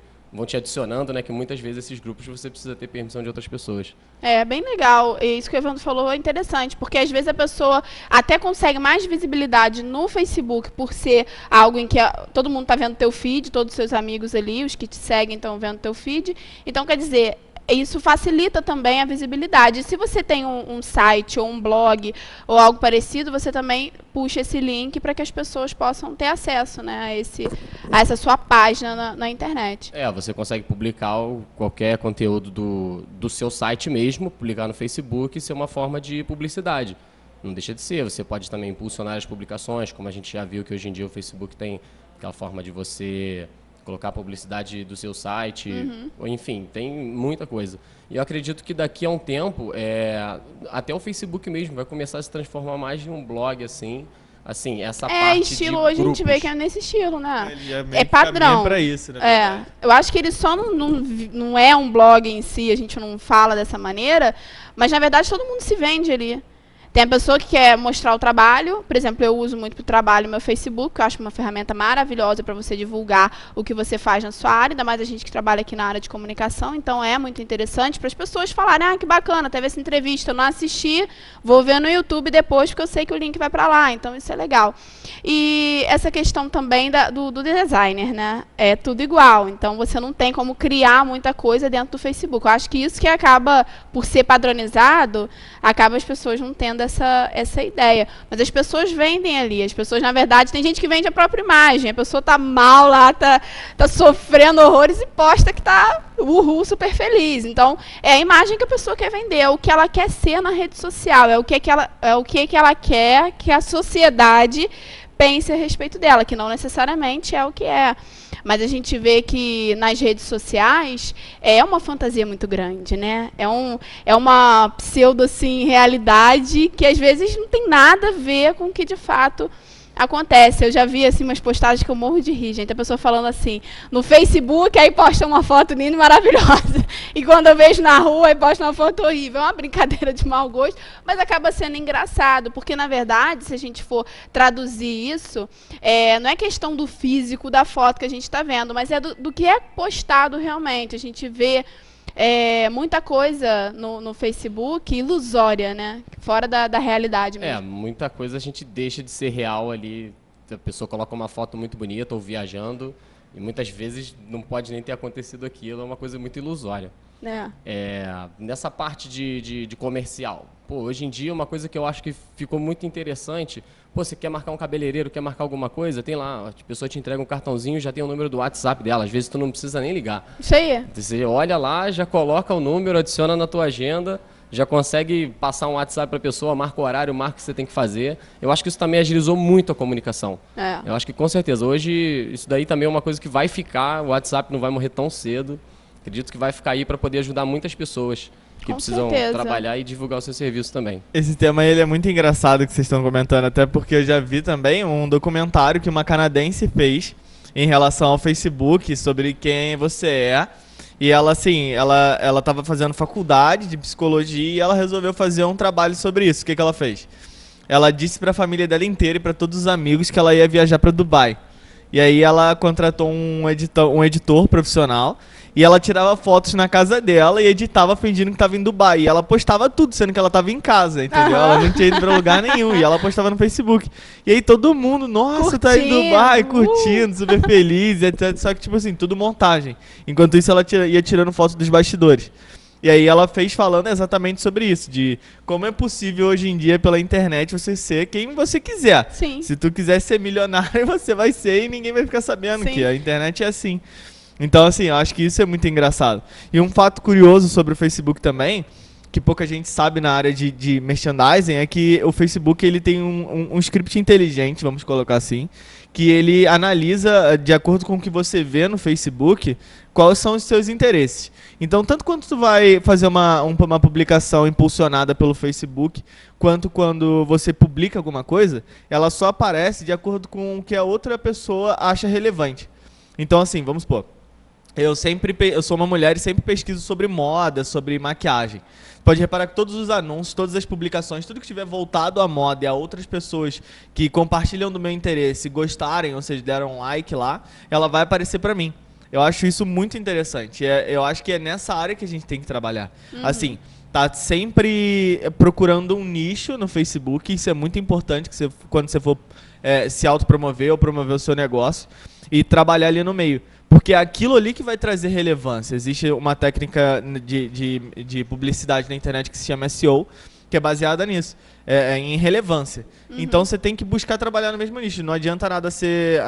adicionando, né? Que muitas vezes esses grupos você precisa ter permissão de outras pessoas. É bem legal. E isso que o Evandro falou é interessante, porque às vezes a pessoa até consegue mais visibilidade no Facebook por ser algo em que todo mundo está vendo teu feed, todos os seus amigos ali, os que te seguem estão vendo teu feed. Então, quer dizer, isso facilita também a visibilidade. E se você tem um site ou um blog ou algo parecido, você também puxa esse link para que as pessoas possam ter acesso, né, a essa sua página na internet. Você consegue publicar qualquer conteúdo do seu site mesmo, publicar no Facebook e ser uma forma de publicidade. Não deixa de ser. Você pode também impulsionar as publicações, como a gente já viu que hoje em dia o Facebook tem aquela forma de você colocar a publicidade do seu site, enfim, tem muita coisa. E eu acredito que daqui a um tempo, até o Facebook mesmo vai começar a se transformar mais em um blog, assim, essa parte estilo, de hoje grupos. a gente vê que é nesse estilo, né? Ele É padrão. Pra isso, né? Eu acho que ele só não é um blog em si, a gente não fala dessa maneira, mas na verdade todo mundo se vende ali. Tem a pessoa que quer mostrar o trabalho, por exemplo, eu uso muito para o trabalho o meu Facebook, que eu acho uma ferramenta maravilhosa para você divulgar o que você faz na sua área, ainda mais a gente que trabalha aqui na área de comunicação, então é muito interessante para as pessoas falarem, que bacana, teve essa entrevista, eu não assisti, vou ver no YouTube depois, porque eu sei que o link vai para lá, então isso é legal. E essa questão também do designer, né? É tudo igual, então você não tem como criar muita coisa dentro do Facebook. Eu acho que isso que acaba, por ser padronizado, acaba as pessoas não tendo essa ideia. Mas as pessoas vendem ali. As pessoas, na verdade, tem gente que vende a própria imagem. A pessoa tá mal lá, tá sofrendo horrores e posta que tá super feliz. Então, é a imagem que a pessoa quer vender, é o que ela quer ser na rede social, é o que ela quer que a sociedade pense a respeito dela, que não necessariamente é o que é. Mas a gente vê que nas redes sociais é uma fantasia muito grande, né? É uma pseudo, assim, realidade que às vezes não tem nada a ver com o que de fato acontece. Eu já vi assim umas postagens que eu morro de rir, gente. A pessoa falando assim, no Facebook, aí posta uma foto linda e maravilhosa. E quando eu vejo na rua, aí posta uma foto horrível. É uma brincadeira de mau gosto, mas acaba sendo engraçado. Porque, na verdade, se a gente for traduzir isso, não é questão do físico da foto que a gente está vendo, mas é do que é postado realmente. A gente vê muita coisa no Facebook ilusória, né? Fora da realidade mesmo. Muita coisa a gente deixa de ser real ali. A pessoa coloca uma foto muito bonita ou viajando e muitas vezes não pode nem ter acontecido aquilo, é uma coisa muito ilusória. Nessa parte de comercial, hoje em dia uma coisa que eu acho que ficou muito interessante, você quer marcar um cabeleireiro, quer marcar alguma coisa, tem lá, a pessoa te entrega um cartãozinho, já tem o número do WhatsApp dela, às vezes tu não precisa nem ligar. Isso aí. Você olha lá, já coloca o número, adiciona na tua agenda, já consegue passar um WhatsApp para a pessoa, marca o horário, marca o que você tem que fazer. Eu acho que isso também agilizou muito a comunicação. Eu acho que com certeza, hoje isso daí também é uma coisa que vai ficar, o WhatsApp não vai morrer tão cedo. Acredito que vai ficar aí para poder ajudar muitas pessoas que precisam trabalhar e divulgar o seu serviço também. Esse tema ele é muito engraçado que vocês estão comentando, até porque eu já vi também um documentário que uma canadense fez em relação ao Facebook, sobre quem você é. E ela, assim, ela estava fazendo faculdade de psicologia e ela resolveu fazer um trabalho sobre isso. O que ela fez? Ela disse para a família dela inteira e para todos os amigos que ela ia viajar para Dubai. E aí ela contratou um editor profissional e ela tirava fotos na casa dela e editava fingindo que estava em Dubai. E ela postava tudo, sendo que ela estava em casa, entendeu? Ela não tinha ido pra lugar nenhum. E ela postava no Facebook. E aí todo mundo, nossa, tá em Dubai, curtindo, super feliz, etc. Só que, tipo assim, tudo montagem. Enquanto isso, ela ia tirando fotos dos bastidores. E aí ela fez falando exatamente sobre isso, de como é possível hoje em dia pela internet você ser quem você quiser. Sim. Se tu quiser ser milionário, você vai ser e ninguém vai ficar sabendo. Sim. Que a internet é assim. Então, assim, eu acho que isso é muito engraçado. E um fato curioso sobre o Facebook também, que pouca gente sabe na área de merchandising, é que o Facebook ele tem um script inteligente, vamos colocar assim, que ele analisa, de acordo com o que você vê no Facebook, quais são os seus interesses. Então, tanto quando tu vai fazer uma publicação impulsionada pelo Facebook, quanto quando você publica alguma coisa, ela só aparece de acordo com o que a outra pessoa acha relevante. Então, assim, vamos supor, eu sou uma mulher e sempre pesquiso sobre moda, sobre maquiagem. Pode reparar que todos os anúncios, todas as publicações, tudo que estiver voltado à moda e a outras pessoas que compartilham do meu interesse, gostarem, ou seja, deram um like lá, ela vai aparecer pra mim. Eu acho isso muito interessante. Eu acho que é nessa área que a gente tem que trabalhar. Assim, tá sempre procurando um nicho no Facebook, isso é muito importante que quando você for se autopromover ou promover o seu negócio e trabalhar ali no meio. Porque é aquilo ali que vai trazer relevância. Existe uma técnica de publicidade na internet que se chama SEO, que é baseada nisso, em relevância. Então você tem que buscar trabalhar no mesmo nicho. Não adianta nada ser...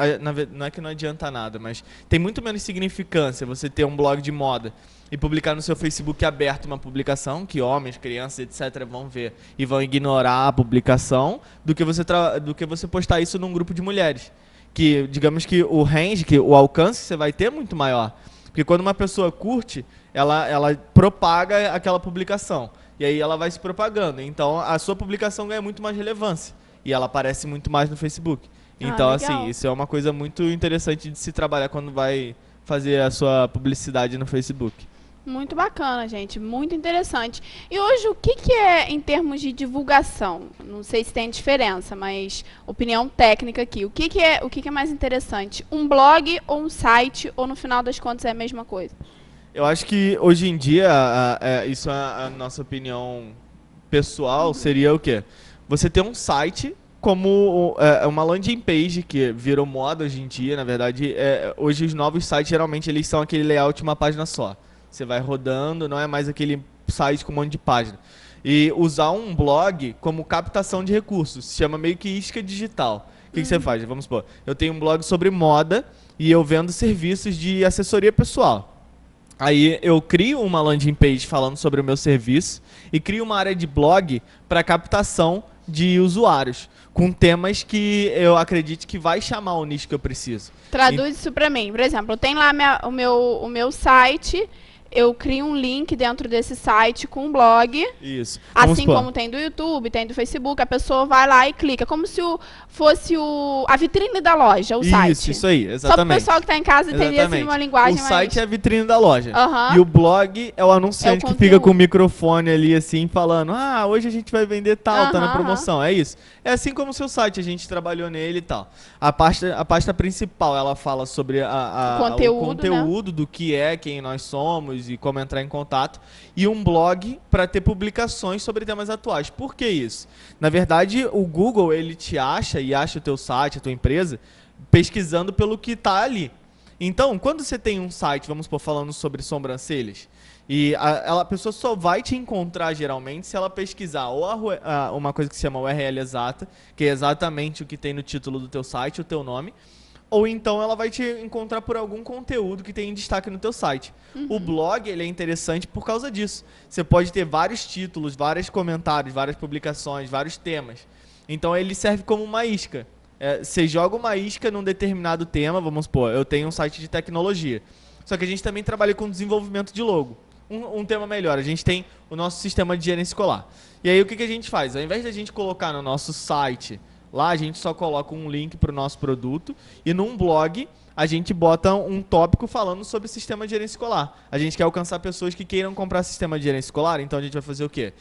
Não é que não adianta nada, mas tem muito menos significância você ter um blog de moda e publicar no seu Facebook aberto uma publicação que homens, crianças, etc. vão ver e vão ignorar a publicação do que você postar isso num grupo de mulheres. Que, digamos que o range, que o alcance que você vai ter é muito maior. Porque quando uma pessoa curte, ela propaga aquela publicação. E aí ela vai se propagando. Então a sua publicação ganha muito mais relevância. E ela aparece muito mais no Facebook. Então, assim, isso é uma coisa muito interessante de se trabalhar quando vai fazer a sua publicidade no Facebook. Muito bacana, gente. Muito interessante. E hoje, o que é em termos de divulgação? Não sei se tem diferença, mas opinião técnica aqui. O que é mais interessante? Um blog ou um site? Ou no final das contas é a mesma coisa? Eu acho que hoje em dia, isso é a nossa opinião pessoal, seria o quê? Você ter um site como uma landing page, que virou moda hoje em dia, na verdade. Hoje os novos sites, geralmente, eles são aquele layout de uma página só. Você vai rodando, não é mais aquele site com um monte de página. E usar um blog como captação de recursos, se chama meio que isca digital. O que você faz? Vamos supor, eu tenho um blog sobre moda e eu vendo serviços de assessoria pessoal. Aí eu crio uma landing page falando sobre o meu serviço e crio uma área de blog para captação de usuários, com temas que eu acredito que vai chamar o nicho que eu preciso. Traduz isso para mim. Por exemplo, eu tenho lá o meu site... Eu crio um link dentro desse site com um blog. Isso. Assim como tem do YouTube, tem do Facebook, a pessoa vai lá e clica. Como se fosse a vitrine da loja, o site. Isso aí, exatamente. Só para o pessoal que está em casa entender assim, uma linguagem mais... O site é a vitrine da loja. E o blog é o anunciante que fica com o microfone ali assim, falando: hoje a gente vai vender tal, tá na promoção. É isso. É assim como o seu site, a gente trabalhou nele e tal. A pasta principal, ela fala sobre o conteúdo, né? Do que é, quem nós somos e como entrar em contato, e um blog para ter publicações sobre temas atuais. Por que isso? Na verdade, o Google, ele te acha e acha o teu site, a tua empresa, pesquisando pelo que está ali. Então, quando você tem um site, vamos supor, falando sobre sobrancelhas, e a pessoa só vai te encontrar, geralmente, se ela pesquisar ou uma coisa que se chama URL exata, que é exatamente o que tem no título do teu site, o teu nome, ou então ela vai te encontrar por algum conteúdo que tem em destaque no teu site. O blog, ele é interessante por causa disso. Você pode ter vários títulos, vários comentários, várias publicações, vários temas. Então ele serve como uma isca. Você joga uma isca num determinado tema, vamos supor, eu tenho um site de tecnologia. Só que a gente também trabalha com desenvolvimento de logo. Um tema melhor, a gente tem o nosso sistema de gerência escolar. E aí o que a gente faz? Ao invés de a gente colocar no nosso site, lá a gente só coloca um link para o nosso produto, e num blog a gente bota um tópico falando sobre o sistema de gerência escolar. A gente quer alcançar pessoas que queiram comprar sistema de gerência escolar, então a gente vai fazer o quê?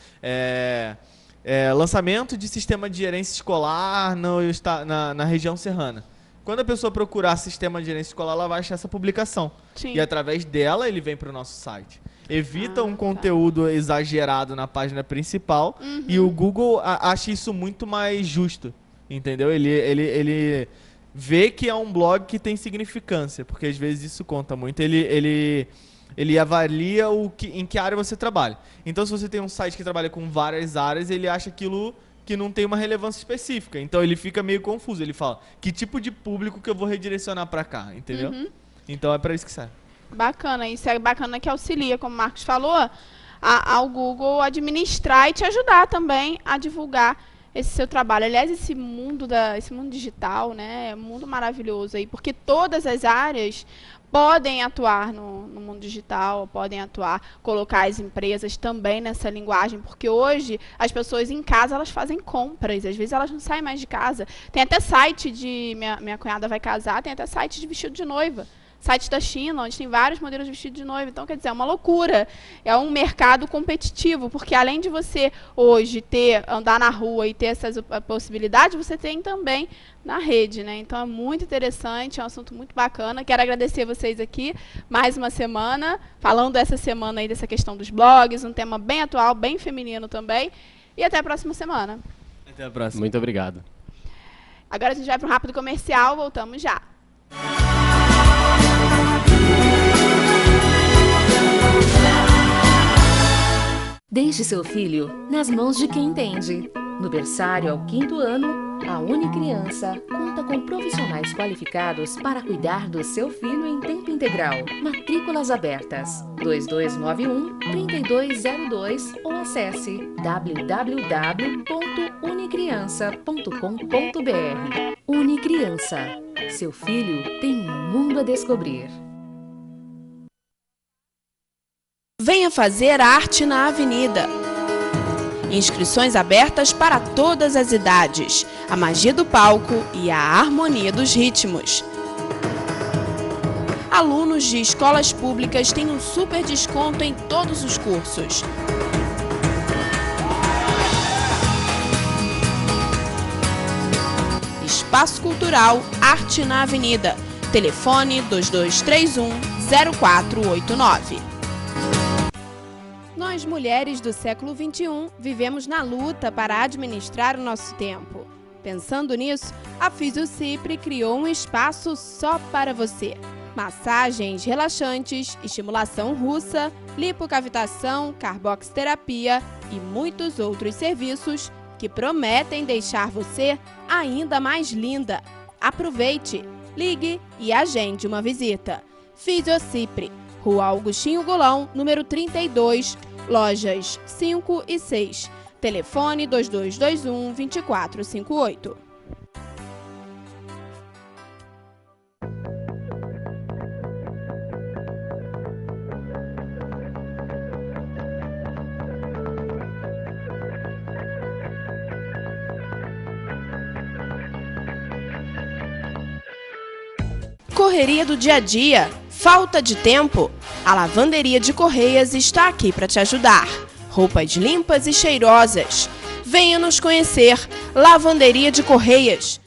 Lançamento de sistema de gerência escolar na região serrana. Quando a pessoa procurar sistema de gerência escolar, ela vai achar essa publicação. Sim. E através dela ele vem para o nosso site. Evita um conteúdo exagerado na página principal, e o Google acha isso muito mais justo, entendeu? Ele vê que é um blog que tem significância, porque às vezes isso conta muito. Ele avalia em que área você trabalha. Então, se você tem um site que trabalha com várias áreas, ele acha aquilo que não tem uma relevância específica. Então, ele fica meio confuso. Ele fala, que tipo de público que eu vou redirecionar para cá, entendeu? Então, é para isso que serve. Bacana, isso é bacana que auxilia, como o Marcos falou, ao Google administrar e te ajudar também a divulgar esse seu trabalho. Aliás, esse mundo digital, né, é um mundo maravilhoso aí, porque todas as áreas podem atuar no mundo digital, podem atuar, colocar as empresas também nessa linguagem, porque hoje as pessoas em casa, elas fazem compras, às vezes elas não saem mais de casa. Tem até site de, minha cunhada vai casar, tem até site de vestido de noiva. Site da China, onde tem vários modelos de vestido de noiva. Então, quer dizer, é uma loucura. É um mercado competitivo, porque além de você hoje andar na rua e ter essas possibilidades, você tem também na rede, né? Então, é muito interessante, é um assunto muito bacana. Quero agradecer vocês aqui, mais uma semana, falando essa semana aí dessa questão dos blogs, um tema bem atual, bem feminino também. E até a próxima semana. Até a próxima. Muito obrigado. Agora a gente vai para um rápido comercial, voltamos já. Deixe seu filho nas mãos de quem entende. No berçário ao 5º ano, a Unicriança conta com profissionais qualificados para cuidar do seu filho em tempo integral. Matrículas abertas 2291-3202 ou acesse www.unicriança.com.br. Unicriança. Seu filho tem um mundo a descobrir. Venha fazer arte na Avenida. Inscrições abertas para todas as idades. A magia do palco e a harmonia dos ritmos. Alunos de escolas públicas têm um super desconto em todos os cursos. Espaço Cultural Arte na Avenida. Telefone 2231-0489. Nós, mulheres do século XXI, vivemos na luta para administrar o nosso tempo. Pensando nisso, a Fisiocipre criou um espaço só para você. Massagens relaxantes, estimulação russa, lipocavitação, carboxterapia e muitos outros serviços que prometem deixar você ainda mais linda. Aproveite, ligue e agende uma visita. Fisiocipre, Rua Augustinho Golão, número 32, lojas 5 e 6. Telefone 2221-2458. Correria do dia a dia, falta de tempo? A Lavanderia de Correias está aqui para te ajudar. Roupas limpas e cheirosas. Venha nos conhecer. Lavanderia de Correias.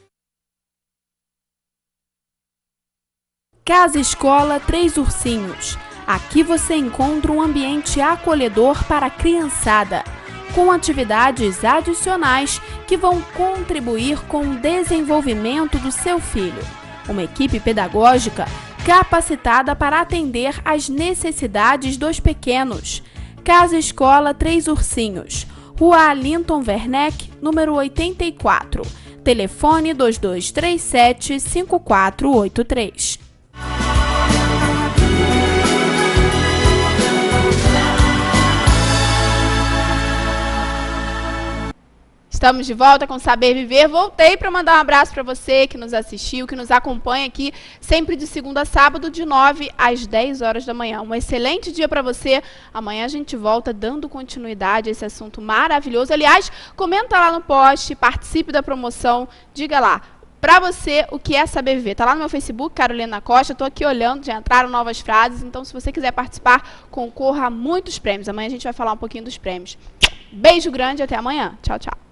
Casa Escola Três Ursinhos. Aqui você encontra um ambiente acolhedor para a criançada, com atividades adicionais que vão contribuir com o desenvolvimento do seu filho. Uma equipe pedagógica capacitada para atender às necessidades dos pequenos. Casa Escola Três Ursinhos, Rua Alinton Werneck, número 84. telefone 2237-5483. Estamos de volta com Saber Viver. Voltei para mandar um abraço para você que nos assistiu, que nos acompanha aqui, sempre de segunda a sábado, de 9 às 10 horas da manhã. Um excelente dia para você. Amanhã a gente volta dando continuidade a esse assunto maravilhoso. Aliás, comenta lá no post, participe da promoção, diga lá. Para você, o que é Saber Viver? Tá lá no meu Facebook, Carolina Costa, tô aqui olhando, já entraram novas frases, então se você quiser participar, concorra a muitos prêmios. Amanhã a gente vai falar um pouquinho dos prêmios. Beijo grande e até amanhã. Tchau, tchau.